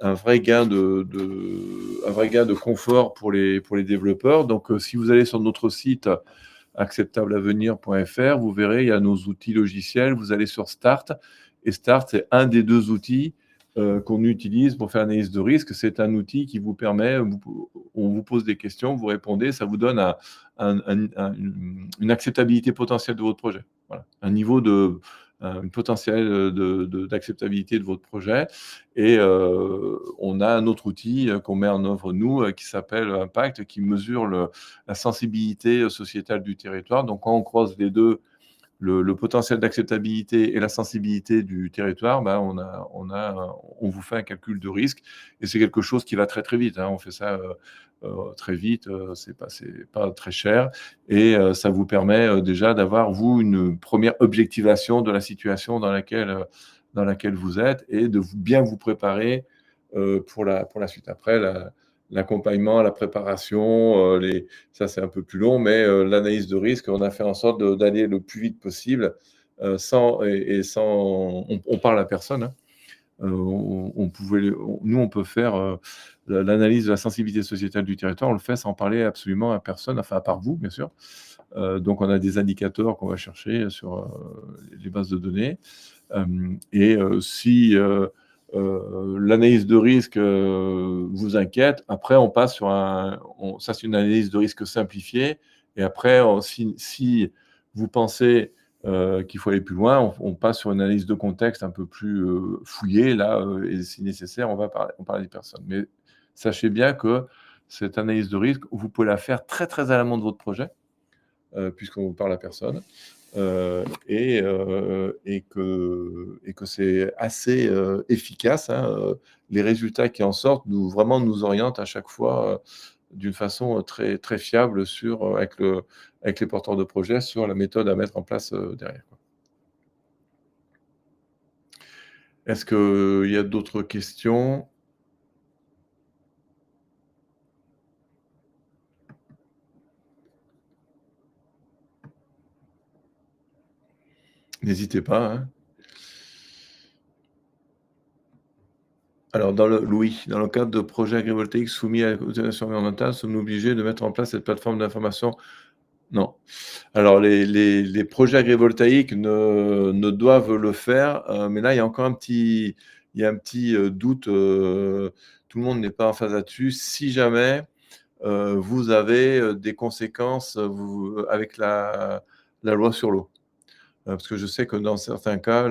[SPEAKER 1] un vrai gain un vrai gain de confort pour les développeurs. Donc, si vous allez sur notre site acceptableavenir.fr, vous verrez, il y a nos outils logiciels. Vous allez sur Start, et Start, c'est un des 2 outils qu'on utilise pour faire l'analyse de risque. C'est un outil qui vous permet, on vous pose des questions, vous répondez, ça vous donne une acceptabilité potentielle de votre projet. Voilà, un niveau une potentielle d'acceptabilité de votre projet. Et on a un autre outil qu'on met en œuvre, nous, qui s'appelle Impact, qui mesure la sensibilité sociétale du territoire. Donc, quand on croise les deux, le potentiel d'acceptabilité et la sensibilité du territoire, ben, on vous fait un calcul de risque, et c'est quelque chose qui va très, très vite, hein. On fait ça très vite, c'est pas très cher, et ça vous permet déjà d'avoir, vous, une première objectivation de la situation dans laquelle vous êtes, et de bien vous préparer pour la suite. Après, l'accompagnement, la préparation, ça c'est un peu plus long, mais l'analyse de risque, on a fait en sorte d'aller le plus vite possible, sans. On parle à personne, hein. Nous, on peut faire l'analyse de la sensibilité sociétale du territoire, on le fait sans parler absolument à personne, enfin à part vous, bien sûr. Donc on a des indicateurs qu'on va chercher sur les bases de données. Et si l'analyse de risque vous inquiète, après on passe sur ça c'est une analyse de risque simplifiée, et après si vous pensez qu'il faut aller plus loin, on passe sur une analyse de contexte un peu plus fouillée là, et si nécessaire, on parle des personnes. Mais sachez bien que cette analyse de risque, vous pouvez la faire très, très à l'amont de votre projet, puisqu'on vous parle à personne. Et que c'est assez efficace, hein, les résultats qui en sortent vraiment nous orientent à chaque fois d'une façon très, très fiable avec les porteurs de projets, sur la méthode à mettre en place derrière, quoi. Est-ce qu'il y a d'autres questions? N'hésitez pas, hein. Alors, Louis, dans le cadre de projets agrivoltaïques soumis à l'autorisation environnementale, sommes-nous obligés de mettre en place cette plateforme d'information? Non. Alors, les projets agrivoltaïques ne doivent le faire, mais là, il y a encore il y a un petit doute. Tout le monde n'est pas en phase là-dessus. Si jamais vous avez des conséquences avec la loi sur l'eau. Parce que je sais que dans certains cas,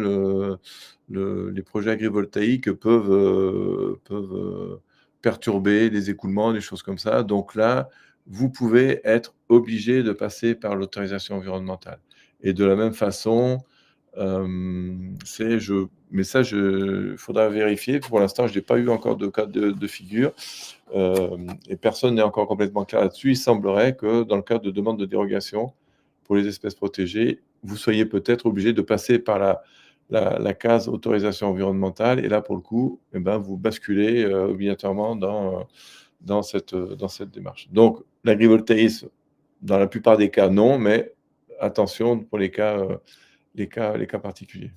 [SPEAKER 1] les projets agrivoltaïques peuvent perturber les écoulements, des choses comme ça. Donc là, vous pouvez être obligé de passer par l'autorisation environnementale. Et de la même façon, mais ça, il faudra vérifier. Pour l'instant, je n'ai pas eu encore de cas de figure, et personne n'est encore complètement clair là-dessus. Il semblerait que dans le cadre de demande de dérogation pour les espèces protégées, vous soyez peut-être obligé de passer par la case autorisation environnementale, et là, pour le coup, eh ben, vous basculez obligatoirement dans cette démarche. Donc, l'agrivoltaïsme, dans la plupart des cas, non, mais attention pour les cas particuliers.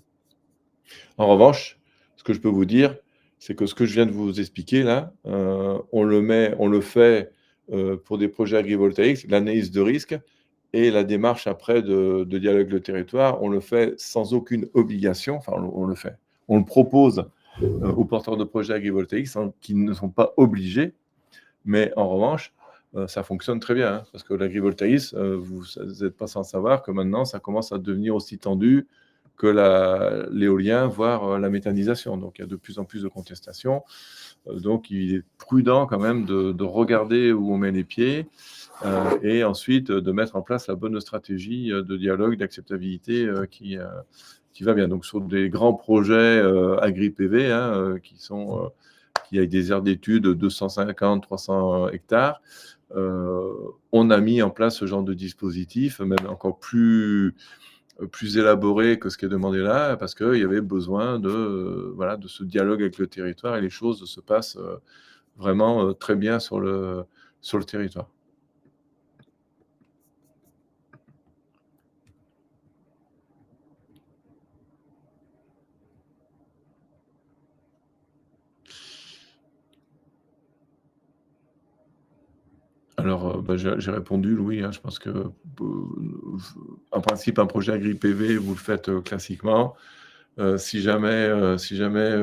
[SPEAKER 1] En revanche, ce que je peux vous dire, c'est que ce que je viens de vous expliquer là, on le fait pour des projets agrivoltaïques, l'analyse de risque et la démarche après de dialogue de territoire, on le fait sans aucune obligation, enfin on le fait. On le propose aux porteurs de projets agrivoltaïques qui ne sont pas obligés, mais en revanche, ça fonctionne très bien, hein, parce que l'agrivoltaïsme, vous n'êtes pas sans savoir que maintenant, ça commence à devenir aussi tendu que l'éolien, voire la méthanisation. Donc, il y a de plus en plus de contestations. Donc, il est prudent quand même de regarder où on met les pieds, et ensuite de mettre en place la bonne stratégie de dialogue, d'acceptabilité qui va bien. Donc, sur des grands projets agri-PV, hein, qui a des aires d'études de 250, 300 hectares, on a mis en place ce genre de dispositif, même encore plus élaboré que ce qui est demandé là, parce qu'il y avait besoin voilà, de ce dialogue avec le territoire, et les choses se passent vraiment très bien sur le territoire. Alors, j'ai répondu, Louis, hein, je pense que, en principe, un projet agri-PV, vous le faites, classiquement. Si jamais,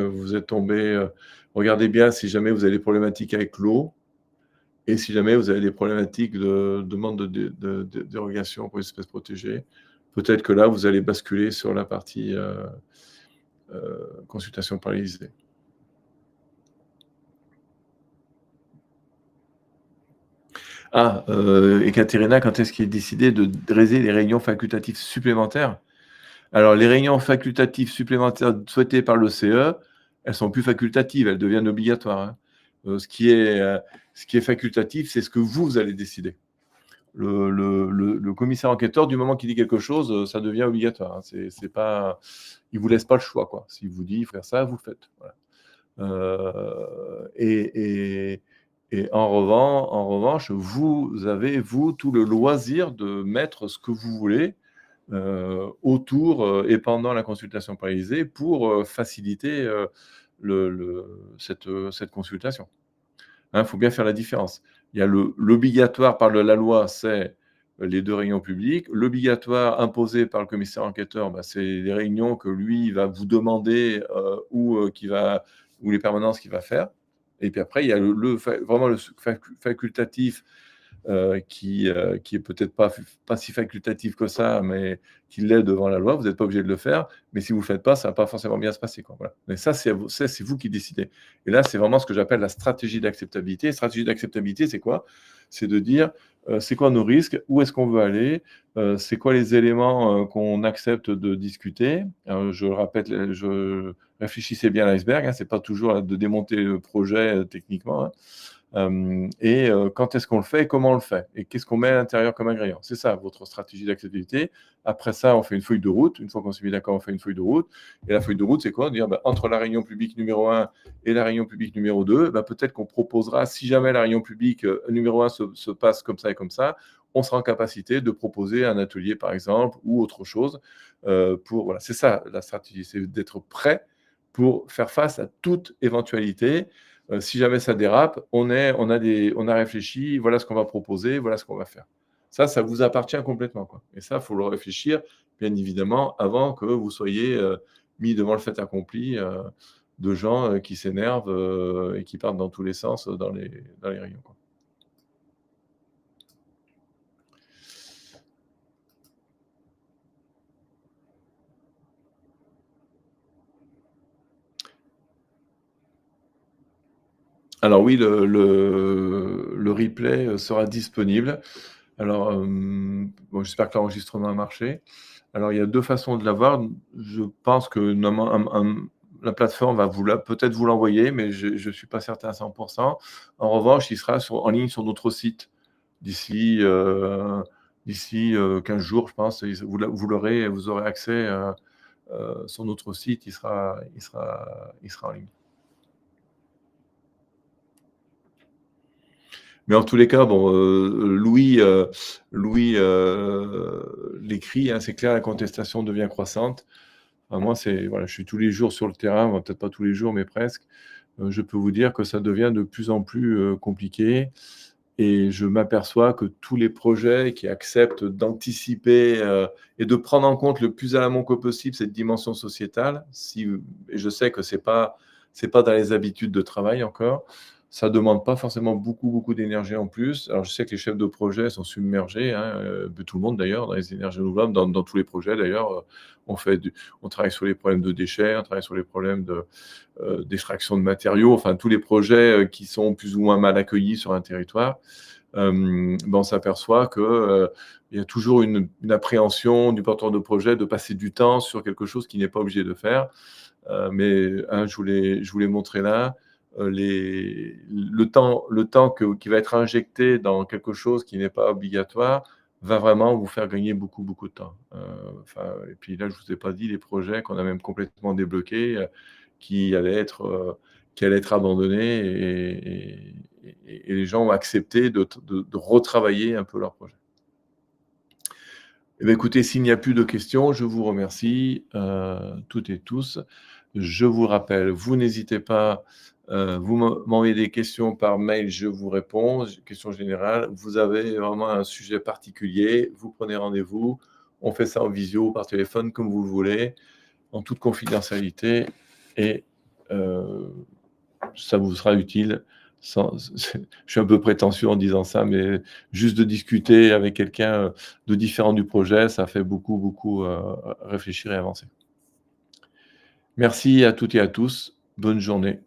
[SPEAKER 1] vous êtes tombé, regardez bien si jamais vous avez des problématiques avec l'eau et si jamais vous avez des problématiques de demande de dérogation pour les espèces protégées. Peut-être que là, vous allez basculer sur la partie, consultation paralysée. Ah, Ekaterina, quand est-ce qu'il est décidé de dresser les réunions facultatives supplémentaires? Alors, les réunions facultatives supplémentaires souhaitées par le CE, elles sont plus facultatives, elles deviennent obligatoires, hein. Ce qui est facultatif, c'est ce que vous allez décider. Le commissaire enquêteur, du moment qu'il dit quelque chose, ça devient obligatoire, hein. C'est pas, il vous laisse pas le choix, quoi. S'il vous dit: «Il faut faire ça», vous le faites, voilà. Et en revanche, vous avez, vous, tout le loisir de mettre ce que vous voulez, autour, et pendant la consultation paralysée pour, faciliter, cette consultation. Hein, faut bien faire la différence. Il y a l'obligatoire par la loi, c'est les 2 réunions publiques. L'obligatoire imposé par le commissaire enquêteur, c'est les réunions que lui va vous demander, ou les permanences qu'il va faire. Et puis après, il y a vraiment le facultatif, qui est peut-être pas si facultatif que ça, mais qui l'est devant la loi. Vous n'êtes pas obligé de le faire, mais si vous ne le faites pas, ça ne va pas forcément bien se passer, quoi, voilà. Mais ça, c'est vous qui décidez. Et là, c'est vraiment ce que j'appelle la stratégie d'acceptabilité. Stratégie d'acceptabilité, c'est quoi? C'est de dire, c'est quoi nos risques? Où est-ce qu'on veut aller? C'est quoi les éléments, qu'on accepte de discuter? Je répète, réfléchissez bien à l'iceberg, hein, c'est pas toujours de démonter le projet, techniquement, hein. Quand est-ce qu'on le fait et comment on le fait? Et qu'est-ce qu'on met à l'intérieur comme ingrédient? C'est ça, votre stratégie d'acceptabilité. Après ça, on fait une feuille de route. Une fois qu'on s'est mis d'accord, on fait une feuille de route. Et la feuille de route, c'est quoi? Dire, entre la réunion publique numéro 1 et la réunion publique numéro 2, peut-être qu'on proposera, si jamais la réunion publique, numéro 1 se passe comme ça et comme ça, on sera en capacité de proposer un atelier, par exemple, ou autre chose, voilà. C'est ça, la stratégie, c'est d'être prêt pour faire face à toute éventualité. Si jamais ça dérape, on a réfléchi, voilà ce qu'on va proposer, voilà ce qu'on va faire. Ça vous appartient complètement, quoi. Et ça, il faut le réfléchir, bien évidemment, avant que vous soyez, mis devant le fait accompli, de gens, qui s'énervent, et qui partent dans tous les sens, dans les réunions, quoi. Alors oui, le replay, sera disponible. Alors, bon, j'espère que l'enregistrement a marché. Alors, il y a 2 façons de l'avoir. Je pense que normalement, la plateforme va peut-être vous l'envoyer, mais je ne suis pas certain à 100. En revanche, il sera en ligne sur notre site d'ici, 15 jours, je pense. Et vous aurez accès, sur notre site, il sera en ligne. Mais en tous les cas, bon, Louis l'écrit, hein, c'est clair, la contestation devient croissante. Moi, voilà, je suis tous les jours sur le terrain, bon, peut-être pas tous les jours, mais presque. Je peux vous dire que ça devient de plus en plus, compliqué, et je m'aperçois que tous les projets qui acceptent d'anticiper, et de prendre en compte le plus à l'amont que possible cette dimension sociétale, et je sais que c'est pas dans les habitudes de travail encore. Ça demande pas forcément beaucoup, beaucoup d'énergie en plus. Alors, je sais que les chefs de projet sont submergés, hein, tout le monde d'ailleurs, dans les énergies renouvelables, dans tous les projets d'ailleurs. On travaille sur les problèmes de déchets, on travaille sur les problèmes d'extraction de matériaux, enfin tous les projets, qui sont plus ou moins mal accueillis sur un territoire. On s'aperçoit que, il y a toujours une appréhension du porteur de projet de passer du temps sur quelque chose qu'il n'est pas obligé de faire. Mais hein, je vous l'ai montré là, le temps qui va être injecté dans quelque chose qui n'est pas obligatoire va vraiment vous faire gagner beaucoup, beaucoup de temps. Et puis là, je ne vous ai pas dit les projets qu'on a même complètement débloqués, qui allaient être abandonnés, et les gens ont accepté de retravailler un peu leur projet. Eh bien, écoutez, s'il n'y a plus de questions, je vous remercie, toutes et tous. je vous rappelle, vous n'hésitez pas, vous m'envoyez des questions par mail, je vous réponds, questions générales. Vous avez vraiment un sujet particulier, vous prenez rendez-vous, on fait ça en visio, par téléphone, comme vous le voulez, en toute confidentialité et ça vous sera utile. Je suis un peu prétentieux en disant ça, mais juste de discuter avec quelqu'un de différent du projet, ça fait beaucoup, beaucoup réfléchir et avancer. Merci à toutes et à tous. Bonne journée.